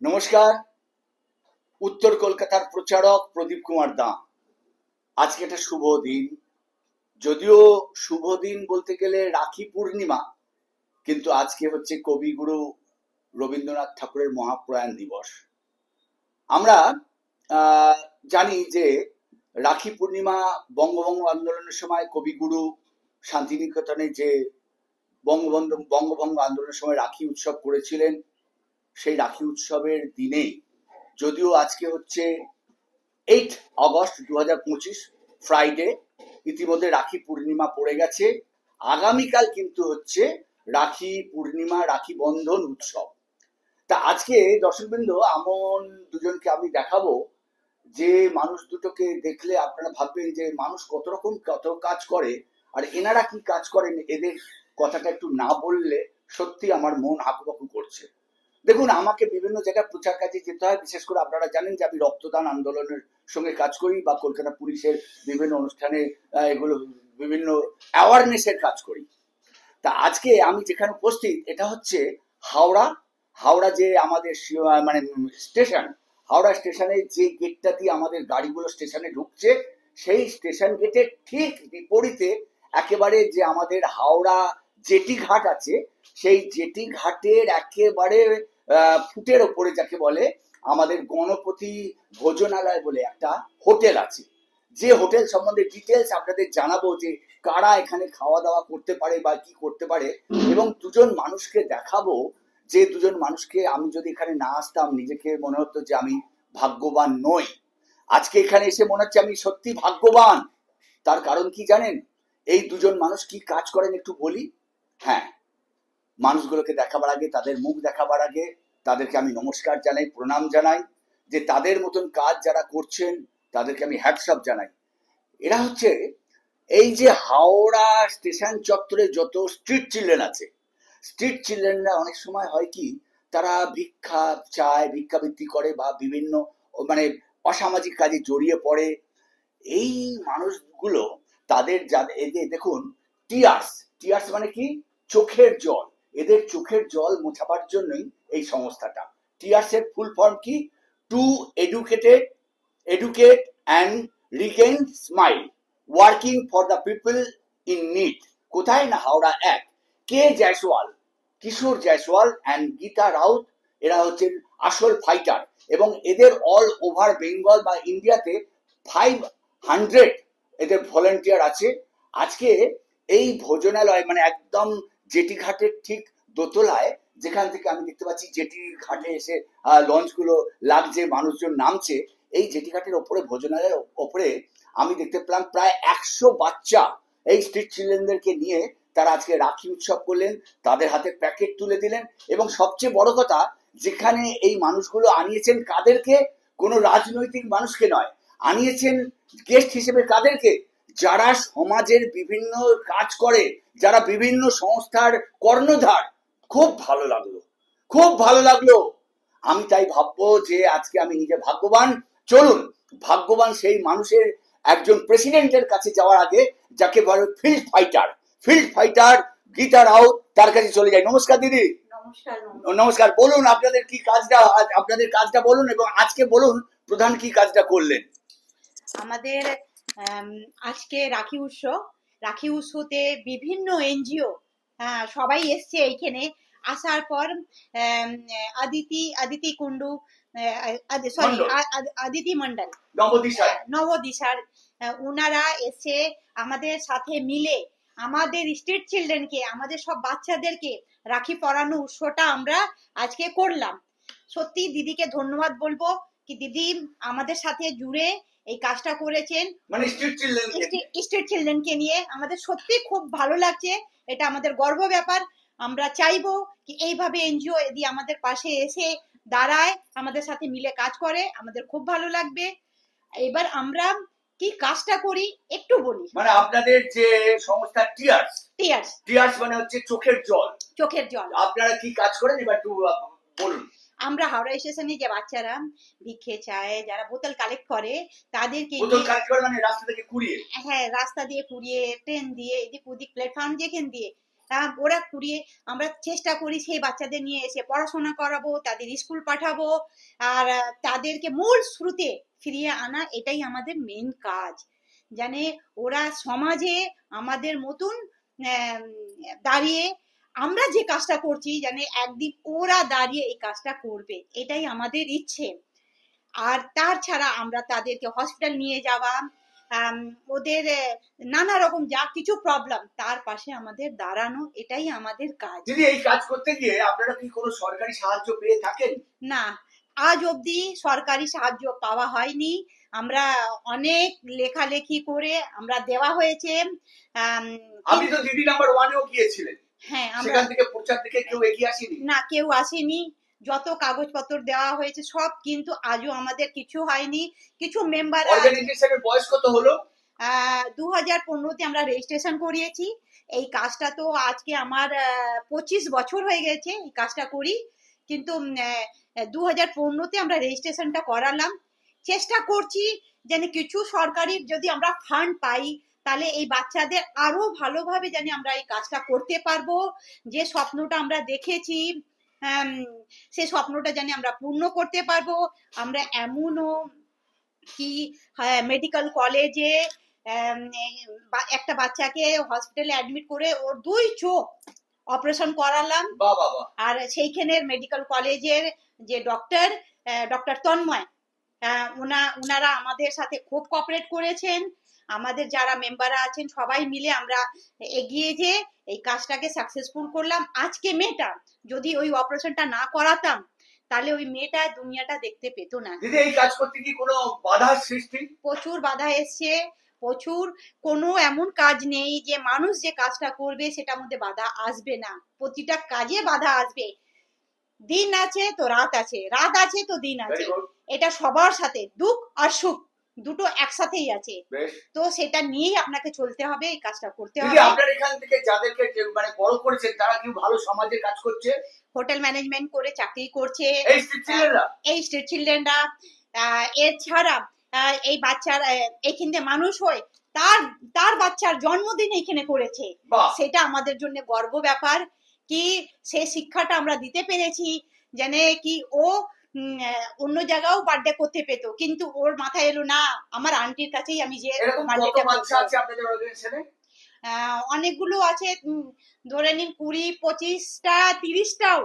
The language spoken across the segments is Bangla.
নমস্কার। উত্তর কলকাতার প্রচারক প্রদীপ কুমার দা। আজকে একটা শুভ দিন, যদিও শুভ দিন বলতে গেলে রাখি পূর্ণিমা, কিন্তু আজকে হচ্ছে কবিগুরু রবীন্দ্রনাথ ঠাকুরের মহাপ্রয়াণ দিবস। আমরা জানি যে রাখি পূর্ণিমা বঙ্গভঙ্গ আন্দোলনের সময় কবিগুরু শান্তিনিকেতনে যে বঙ্গভঙ্গ আন্দোলনের সময় রাখি উৎসব করেছিলেন, সেই রাখি উৎসবের দিনেই, যদিও আজকে হচ্ছে 8 আগস্ট 2025 ফ্রাইডে, ইতিমধ্যে রাখি পূর্ণিমা পড়ে গেছে। আগামীকাল কিন্তু হচ্ছে রাখি পূর্ণিমা, রাখি বন্ধন উৎসব। তা আজকে দর্শকবৃন্দ, এমন দুজনকে আমি দেখাবো যে মানুষ দুটোকে দেখলে আপনারা ভাববেন যে মানুষ কত কাজ করে, আর এনারা কি কাজ করেন, এদের কথাটা একটু না বললে সত্যি আমার মন হাঁকুপাকু করছে। দেখুন, আমাকে বিভিন্ন জায়গায় প্রচার কাজে যেতে হয়, বিশেষ করে আপনারা জানেন যে আমি রক্তদান আন্দোলনের সঙ্গে কাজ করি, বা কলকাতা পুলিশের বিভিন্ন অনুষ্ঠানে এগুলো বিভিন্ন অ্যাওয়ারনেসের কাজ করি। তা আজকে আমি যেখানে উপস্থিত, এটা হচ্ছে হাওড়া। হাওড়া যে আমাদের মানে স্টেশন, হাওড়া স্টেশনে যে গেটটা দিয়ে আমাদের গাড়িগুলো স্টেশনে ঢুকছে, সেই স্টেশন গেটের ঠিক বিপরীতে একেবারে যে আমাদের হাওড়া জেটি ঘাট আছে, সেই জেটি ঘাটের একেবারে ফুটের ওপরে যাকে বলে আমাদের গণপতি ভোজনালয় বলে একটা হোটেল আছে। যে হোটেল সম্বন্ধে ডিটেলস আপনাদের জানাবো, যে কারা এখানে খাওয়া দাওয়া করতে পারে বা কি করতে পারে, এবং দুজন মানুষকে দেখাবো, যে দুজন মানুষকে আমি যদি এখানে না আসতাম নিজেকে মনে হতো যে আমি ভাগ্যবান নই। আজকে এখানে এসে মনে হচ্ছে আমি সত্যি ভাগ্যবান। তার কারণ কি জানেন? এই দুজন মানুষ কি কাজ করেন একটু বলি। হ্যাঁ, মানুষগুলোকে দেখাবার আগে, তাদের মুখ দেখাবার আগে তাদেরকে আমি নমস্কার জানাই, প্রণাম জানাই, যে তাদের মতন কাজ যারা করছেন তাদেরকে আমি হ্যাটসঅপ জানাই। এরা হচ্ছে এই যে হাওড়া স্টেশন চত্বরে যত স্ট্রিট চিলড্রেন আছে, স্ট্রিট চিলড্রেনরা অনেক সময় হয় কি, তারা ভিক্ষা চায়, ভিক্ষাবৃত্তি করে, বা বিভিন্ন মানে অসামাজিক কাজে জড়িয়ে পড়ে। এই মানুষগুলো তাদের এদের দেখুন, টিয়ার্স, টিয়ার্স মানে কি? চোখের জল। এদের চোখের জল মোছাবার জন্যই এই সংস্থাটা। টিয়ার্স এর ফুল ফর্ম কি? Two educate and Regain smile, working for the people in need. কোথায়? না হাওড়া এক। কে জয়সওয়াল, কিশোর জয়সওয়াল অ্যান্ড গীতা রাউত, এরা হচ্ছেন আসল ফাইটার, এবং এদের অল ওভার বেঙ্গল বা ইন্ডিয়াতে 500 এদের ভলেন্টিয়ার আছে। আজকে এই ভোজনালয় মানে একদম জেটি ঘাটের ঠিক দোতলায়, যেখান থেকে আমি দেখতে পাচ্ছি জেটি ঘাটে এসে লঞ্চগুলো লাগছে, মানুষজন নামছে, এই জেটি ঘাটের ওপরে, ভোজনালয়ের ওপরে আমি দেখতে পেলাম প্রায় 100 বাচ্চা এই স্ট্রিট চিলড্রেনদেরকে নিয়ে তারা আজকে রাখি উৎসব করলেন, তাদের হাতে প্যাকেট তুলে দিলেন। এবং সবচেয়ে বড় কথা, যেখানে এই মানুষগুলো আনিয়েছেন কাদেরকে? কোনো রাজনৈতিক মানুষকে নয়, আনিয়েছেন গেস্ট হিসেবে কাদেরকে? যারা সমাজের বিভিন্ন কাজ করে, যারা বিভিন্ন সংস্থার কর্ণধার। খুব ভালো লাগলো, খুব ভালো লাগলো। আমি তাই ভাববো যে আজকে আমি নিজে ভাগ্যবান। চলুন, ভাগ্যবান সেই মানুষের একজন প্রেসিডেন্টের কাছে যাওয়ার আগে, যাকে বলে field fighter, field fighter Gita Raut, তার কাছে চলে যাই। নমস্কার দিদি। নমস্কার। নমস্কার। বলুন আপনাদের কি কাজটা, আপনাদের কাজটা বলুন, এবং আজকে বলুন প্রধান কি কাজটা করলেন। আমাদের আজকে রাখি উৎসব। রাখি উৎসবে বিভিন্ন এনজিও সবাই এসছে এইখানে। আসার পর আদিতি কুন্ডু, সরি আদিতি মন্ডল, নবদিশার উনারা এসে আমাদের সাথে মিলে আমাদের স্ট্রিট চিলড্রেনকে, আমাদের সব বাচ্চাদেরকে রাখি পরানো উৎসবটা আমরা আজকে করলাম। সত্যি দিদিকে ধন্যবাদ বলবো, কি দিদি আমাদের সাথে জুড়ে এই কাজটা করেছেন, মানে স্ট্রিট চিলড্রেনকে নিয়ে। আমাদের সত্যি খুব ভালো লাগছে, এটা আমাদের গর্ব ব্যাপার। আমরা চাইবো কি এইভাবে এনজিও যদি আমাদের পাশে এসে দাঁড়ায়, আমাদের সাথে মিলে কাজ করে, আমাদের খুব ভালো লাগবে। এবার আমরা কি কাজটা করি একটু বলি। মানে আপনাদের যে সংস্থা টিয়ার্স, টিয়ার্স, টিয়ার্স মানে হচ্ছে চোখের জল, চোখের জল। আপনারা কি কাজ করেন এবার একটু বলুন। আমরা হাওড়া স্টেশনে যে বাচ্চারা ভিক্ষে চায়, যারা বোতল কালেক্ট করে, তাদেরকে বোতল কালেক্ট করে মানে রাস্তা থেকে কুড়িয়ে, হ্যাঁ রাস্তা দিয়ে কুড়িয়ে, ট্রেন দিয়ে, এদিক ওদিক প্ল্যাটফর্ম যেখান দিয়ে ওরা কুড়িয়ে আমরা চেষ্টা করি সেই বাচ্চাদের নিয়ে এসে পড়াশোনা করাবো, তাদের স্কুল পাঠাবো, আর তাদেরকে মূল স্রোতে ফিরিয়ে আনা, এটাই আমাদের মেন কাজ। জানে ওরা সমাজে আমাদের মতন দাঁড়িয়ে আমরা যে কাজটা করছি, জানে একদিন ওরা দাঁড়িয়ে এই কাজটা করবে, এটাই আমাদের ইচ্ছে। আর তার ছাড়া আমরা তাদেরকে হসপিটাল নিয়ে যাওয়া, ওদের নানা রকম যা কিছু প্রবলেম তার পাশে আমাদের দাঁড়ানো, এটাই আমাদের কাজ। দিদি, এই কাজ করতে গিয়ে আপনারা কি কোনো সরকারি সাহায্য পেয়ে থাকেন? না, আজ অবধি সরকারি সাহায্য পাওয়া হয়নি। আমরা অনেক লেখালেখি করে আমরা দেওয়া হয়েছে। আপনি তো দিদি নাম্বার 1-এও গিয়েছিলেন, হ্যাঁ, সেখান থেকে প্রচার থেকে কেউ এগিয়ে আসেনি? না, কেউ আসেনি। যত কাগজপত্র দেওয়া হয়েছে সব, কিন্তু আজও আমাদের কিছু হয়নি। কিছু মেম্বার, অর্গানাইজেশনের বয়স কত হলো? 2015-তে আমরা রেজিস্ট্রেশন করিয়েছি। এই কাজটা তো আজকে আমার 25 বছর হয়ে গেছে এই কাজটা করি, কিন্তু 2015-তে আমরা রেজিস্ট্রেশনটা করালাম। চেষ্টা করছি যেন কিছু সরকারি যদি আমরা ফান্ড পাই, তাহলে এই বাচ্চাদের আরো ভালোভাবে জানি আমরা এই কাজটা করতে পারবো। যে স্বপ্নটা আমরা দেখেছি, সেই স্বপ্নটা জানি আমরা পূর্ণ করতে পারবো। আমরা এমনও কি মেডিকেল কলেজে একটা বাচ্চাকে হসপিটালে অ্যাডমিট করে ওর 2 চোখ অপারেশন করালাম। আর সেইখানের মেডিকেল কলেজের যে ডক্টর তন্ময়, ওনারা আমাদের সাথে খুব কোঅপারেট করেছেন। আমাদের যারা মেম্বাররা আছেন সবাই মিলে আমরা এগিয়ে যে এই কাজটাকে সাকসেসফুল করলাম। আজকে মেয়েটা যদি ওই অপারেশনটা না করাতাম, তাহলে ওই মেয়েটা দুনিয়াটা দেখতে পেতো না। দিদি, এই কাজ করতে কি কোনো বাধা সৃষ্টি? প্রচুর বাধা এসছে, প্রচুর। কোনো এমন কাজ নেই যে মানুষ যে কাজটা করবে সেটার মধ্যে বাধা আসবে না। প্রতিটা কাজে বাধা আসবে। দিন আছে তো রাত আছে, রাত আছে তো দিন আছে। এটা সবার সাথে দুঃখ আর সুখ দুটো একসাথেই আছে। তো সেটা নিয়েই আপনাকে চলতে হবে, এই কাজটা করতে হবে। আপনার এখান থেকে যাদেরকে মানে বড় করেছেন, তারা কি ভালো সমাজের কাজ করছে? হোটেল ম্যানেজমেন্ট করে চাকরি করছে এই স্ট্রিট চিলড্রেনরা। এছাড়া এই বাচ্চারা এইখানে মানুষ হয়, তার বাচ্চার জন্মদিন এইখানে করেছে, সেটা আমাদের জন্য গর্ব ব্যাপার। কি সেই শিক্ষাটা আমরা দিতে পেরেছি, জানে কি ও অন্য জায়গাও বার্থডে করতে পেতো, কিন্তু ওর মাথায় এলো না আমার আন্টির কাছেই আমি যে অনেকগুলো আছে, ধরে নিন 20-25টা 30টাও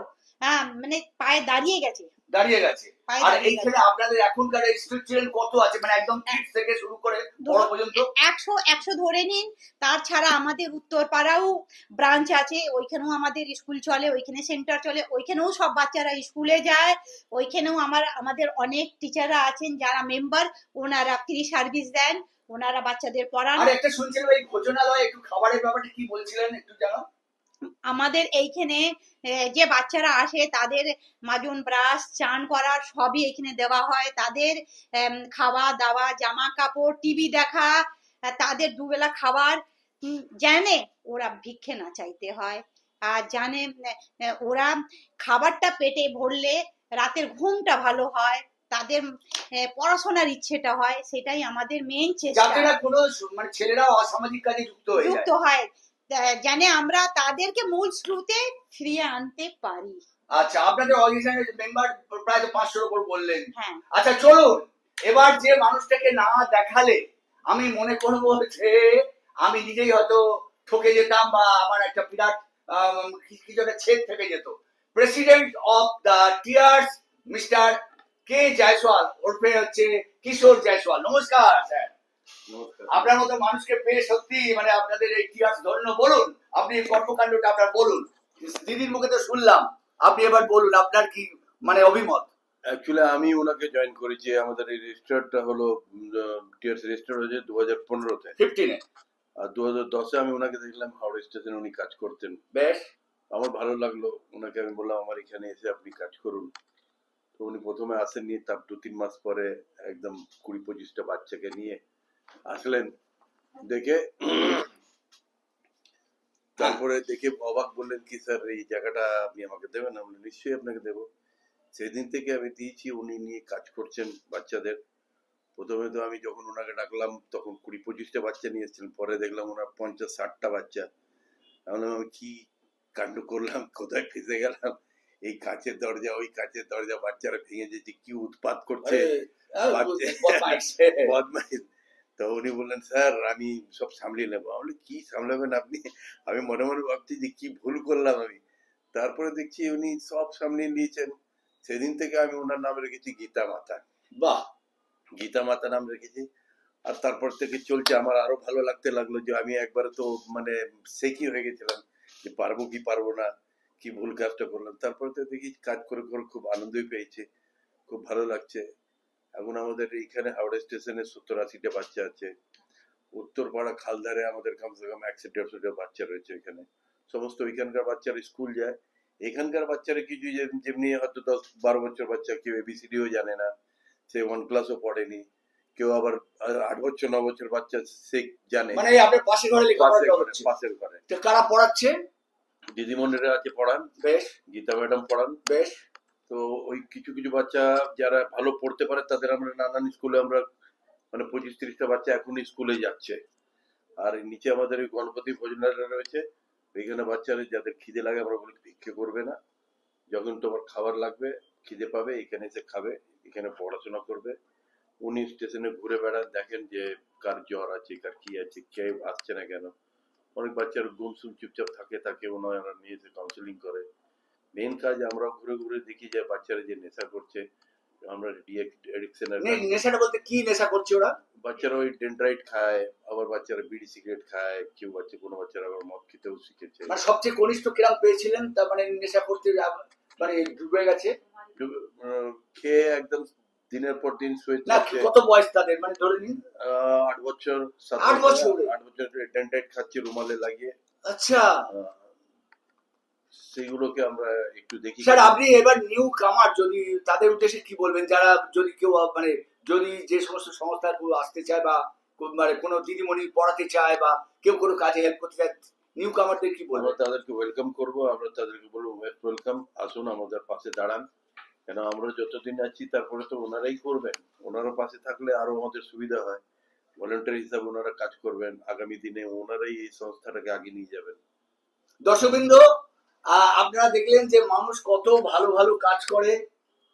মানে পায়ে দাঁড়িয়ে গেছে। আর এইখানে আপনাদের এখনকার স্ট্রিট চিলড্রেন কত আছে, মানে একদম কিডস থেকে শুরু করে বড় পর্যন্ত? 100 ধরে নিন। তার ছাড়া আমাদের উত্তরপাড়াও ব্রাঞ্চ আছে, ওইখানেও আমাদের স্কুল চলে, ওইখানে সেন্টার চলে, ওইখানেও সব বাচ্চারা স্কুলে যায়। ওইখানেও আমাদের অনেক টিচাররা আছেন যারা মেম্বার, ওনারা ফ্রি সার্ভিস দেন, ওনারা বাচ্চাদের পড়ান। আর একটা শুনছিলাম এই ভোজনালয় একটু খাবারের ব্যাপারটা কি বলছিলেন, একটু জানো? আমাদের এইখানে যে বাচ্চারা আসে তাদের মাজন ব্রাশ চান করার সবই এখানে দেওয়া হয়। তাদের খাওয়া দাওয়া, জামা কাপড়, টিভি দেখা, তাদের দুবেলা খাবার, জানে ওরা ভিক্ষে না চাইতে হয়। আর জানে ওরা খাবারটা পেটে ভরলে রাতের ঘুমটা ভালো হয়, তাদের পড়াশোনার ইচ্ছেটা হয়, সেটাই আমাদের মেইন চেষ্টা। যাতে না কোনো মানে ছেলেরা অসামাজিক কাজে যুক্ত হয়, জানে আমরা তাদেরকে মূল স্রোতে ফিরিয়ে আনতে পারি। আচ্ছা, আপনাদের অর্গানাইজেশনের মেম্বার প্রায় তো 500-এর উপর বললেন। আচ্ছা, চলুন এবার যে মানুষটাকে না দেখালে আমি মনে করবো যে আমি নিজেই হয়তো ঠকে যেতাম, বা আমার একটা বিরাট কিছু একটা ছেদ থেকে যেত। President of the tears Mister K Jaiswal, ওরফে হচ্ছে কিশোর জয়সওয়াল। নমস্কার স্যার। আপনার মতো মানুষকে পেয়ে সত্যি মানে আপনাদের এই টিয়ার্স ধন্য। বলুন আপনি কর্মকাণ্ডটা আপনার বলুন। দিদির মুখে তো শুনলাম, আপনি এবার বলুন আপনার কি মানে অভিমত। অ্যাকচুয়ালি আমি ওনাকে জয়েন করেছি, আমাদের এই রেজিস্টারটা হলো টিয়ার্স রেজিস্টার হয়েছে 2015-তে, 15-এ। আর 2010-এ আমি ওনাকে দেখলাম হাওড়া স্টেশনে উনি কাজ করতেন। বেশ, আমার ভালো লাগলো, ওনাকে আমি বললাম আমার এখানে এসে আপনি কাজ করুন। তো উনি প্রথমে আসেননি, তার 2-3 মাস পরে একদম 20-25টা বাচ্চাকে নিয়ে আসলেন। দেখে তারপরে দেখে অবাক, বললেন কি স্যার এই জায়গাটা আপনি আমাকে দেবেন? আমি নিশ্চয়ই আপনাকে দেবো। সেদিন থেকে আমি দিয়েছি, উনি নিয়ে কাজ করছেন বাচ্চাদের। প্রথমে তো আমি যখন ওনাকে ডাকলাম তখন 20-25টা বাচ্চা নিয়ে এসেছিলেন, পরে দেখলাম ওনার 50-60টা বাচ্চা। আমি কি কাণ্ড করলাম, কোথায় ফেসে গেলাম, এই কাঁচের দরজা ওই কাঁচের দরজা বাচ্চারা ভেঙে যেতে কি উৎপাত করছে, বদমাইশ। তো উনি বললেন স্যার আমি সব সামলিয়ে নেবো। আমি বলি, কি সামলাবেন আপনি? আমি মনে মনে ভাবছি যে কি ভুল করলাম আমি। তারপরে দেখছি উনি সব সামলিয়ে নিয়েছেন। সেদিন থেকে আমি ওনার নাম রেখেছি গীতা মাতা। বাহ, গীতা মাতা নাম রেখেছি। আর তারপর থেকে চলছে। আমার আরো ভালো লাগতে লাগলো যে আমি একবারে তো মানে সেকি হয়ে গেছিলাম যে পারবো কি পারবো না, কি ভুল কাজটা করলাম। তারপর তো দেখি কাজ করে করে খুব আনন্দই পেয়েছি, খুব ভালো লাগছে। এখন আমাদের এইখানে হাওড়া স্টেশনে 70-80টা বাচ্চা আছে। উত্তরপাড়া খালধারে আমাদের কমসে কম 100-150টা বাচ্চা রয়েছে এখানে। সমস্ত ওইখানকার বাচ্চারা স্কুল যায়। এখানকার বাচ্চারা কিছু যেমনি হয়তো 10-12 বছর বাচ্চা, কেউ এবিসিডিও জানে না, সে 1 ক্লাসও পড়েনি, কেউ আবার 8 বছর 9 বছর বাচ্চা সে জানে। মানে আপনার পাশের ঘরে লেখাপড়া হচ্ছে? পাশের ঘরে। তো কারা পড়াচ্ছে? দিদিমণিরা আছে পড়ান, বেশ, গীতা ম্যাডাম পড়ান। বেশ। তো ওই কিছু কিছু বাচ্চা যারা ভালো পড়তে পারে তাদের আমরা নানান স্কুলে আমরা মানে 25-30টা বাচ্চা এখন স্কুলে যাচ্ছে। আর নিচে আমাদের ওই গণপতি ভোজনালয় রয়েছে, ওইখানে বাচ্চারা যাদের খিদে লাগে আমরা বলি ভিক্ষে করবে না, যখন তোমার খাবার লাগবে খিদে পাবে এখানে এসে খাবে, এখানে পড়াশোনা করবে। উনি স্টেশনে ঘুরে বেড়ান, দেখেন যে কার জ্বর আছে কার কি আছে, কে আসছে না কেন। অনেক বাচ্চার গুমসুম চুপচাপ থাকে, তাকে ওনারা নিয়ে এসে কাউন্সিলিং করে। মেন কাজ আমরা ঘুরে ঘুরে দেখি যে বাচ্চারা যে নেশা করছে, আমরা নেশাটা বলতে কি নেশা করছে ওরা? বাচ্চারা ওই ডেন্ড্রাইট খায়, আবার বাচ্চারা বিড়ি সিগারেট খায়, কেউ কোনো বাচ্চারা আবার মদ খেতেও শিখেছে। মানে সবচেয়ে কনিষ্ঠ কিরাম পেয়েছিলেন তার মানে নেশা করতে মানে ডুবে গেছে? খেয়ে একদম দিনের পর দিন শুয়ে থাকছে। কত বয়স তাদের মানে ধরে নিন 8 বছর 8 বছর ডেন্ড্রাইট খাচ্ছে রুমালে লাগিয়ে। আচ্ছা, সেগুলোকে আমরা একটু দেখি। স্যার আপনি এবার নিউ কামার যদি তাদের উদ্দেশ্যে কি বলবেন, যারা যদি কেউ মানে যদি যে সমস্ত সংস্থাগুলো আসতে চায় বা মানে কোনো দিদিমণি পড়াতে চায় বা কেউ কোনো কাজে হেল্প করতে চায়, নিউ কামারদের কি বলবো? আমরা তাদেরকে ওয়েলকাম করবো, আমরা তাদেরকে বলবো ওয়েলকাম, আসুন আমাদের পাশে দাঁড়ান। কেন আমরা যতদিন আছি তারপরে তো ওনারাই করবেন, ওনারা পাশে থাকলে আরো আমাদের সুবিধা হয়। ভলেন্টারি হিসাবে ওনারা কাজ করবেন, আগামী দিনে ওনারাই এই সংস্থাটাকে আগে নিয়ে যাবেন। দর্শকবৃন্দ, আপনারা দেখলেন যে মানুষ কত ভালো ভালো কাজ করে,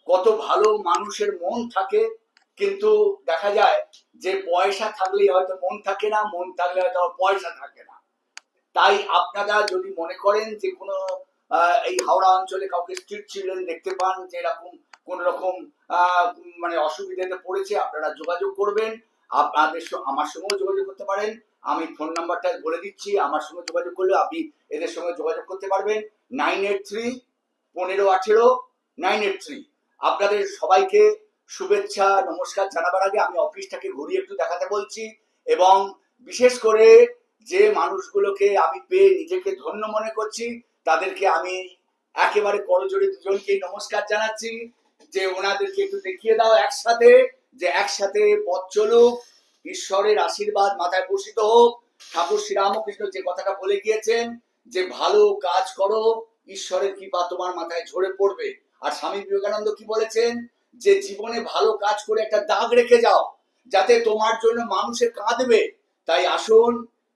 কত ভালো মানুষের মন থাকে, কিন্তু দেখা যায় যে পয়সা থাকলেই হয়তো মন থাকে না, মন থাকলে হয়তো পয়সা থাকে না। তাই আপনারা যদি মনে করেন যে কোনো এই হাওড়া অঞ্চলে কাউকে স্ট্রিট চিলড্রেন দেখতে পান যে এরকম কোন রকম মানে অসুবিধাতে পড়েছে, আপনারা যোগাযোগ করবেন। আপনাদের আমার সঙ্গেও যোগাযোগ করতে পারেন, আমি ফোন নাম্বারটা বলে দিচ্ছি, আমার সঙ্গে যোগাযোগ করলে আপনি এদের সঙ্গে যোগাযোগ করতে পারবেন 983-1518-983। আপনাদের সবাইকে শুভেচ্ছা নমস্কার জানাবার আগে আমি অফিসটাকে ঘুরিয়ে একটু দেখাতে বলছি, এবং বিশেষ করে যে মানুষগুলোকে আমি পেয়ে নিজেকে ধন্য মনে করছি তাদেরকে আমি একেবারে করজোড়ে দুজনকেই নমস্কার জানাচ্ছি যে ওনাদেরকে একটু দেখিয়ে দাও একসাথে, যে একসাথে পথ চলুক, ঈশ্বরের আশীর্বাদ মাথায় বর্ষিত হোক। ঠাকুর শ্রীরামকৃষ্ণ যে কথাটা বলে গিয়েছেন যে ভালো কাজ করো, ঈশ্বরের কৃপা তোমার মাথায় ঝরে পড়বে। আর স্বামী বিবেকানন্দ কি বলেছেন যে জীবনে ভালো কাজ করে একটা দাগ রেখে যাও যাতে তোমার জন্য মানুষে কাঁদবে। তাই আসুন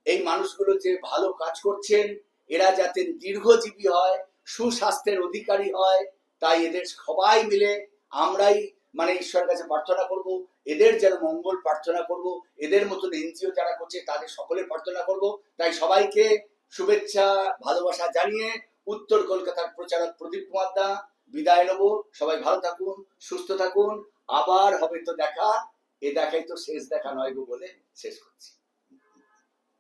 এই মানুষগুলো যে ভালো কাজ করছেন এরা যাতে দীর্ঘজীবী হয়, সুস্বাস্থ্যের অধিকারী হয়, তাই এদের সবাই মিলে আমরাই মানে ঈশ্বরের কাছে প্রার্থনা করব, এদের যেন মঙ্গল প্রার্থনা করব, এদের মতন এনজিও যারা করছে তাদের সকলের প্রার্থনা করব। তাই সবাইকে শুভেচ্ছা ভালোবাসা জানিয়ে উত্তর কলকাতার প্রচারক প্রদীপ কুমার দা বিদায় নেব। সবাই ভালো থাকুন, সুস্থ থাকুন, আবার হবে তো দেখা, এ দেখাই তো শেষ দেখা নয় গো বলে শেষ করছি।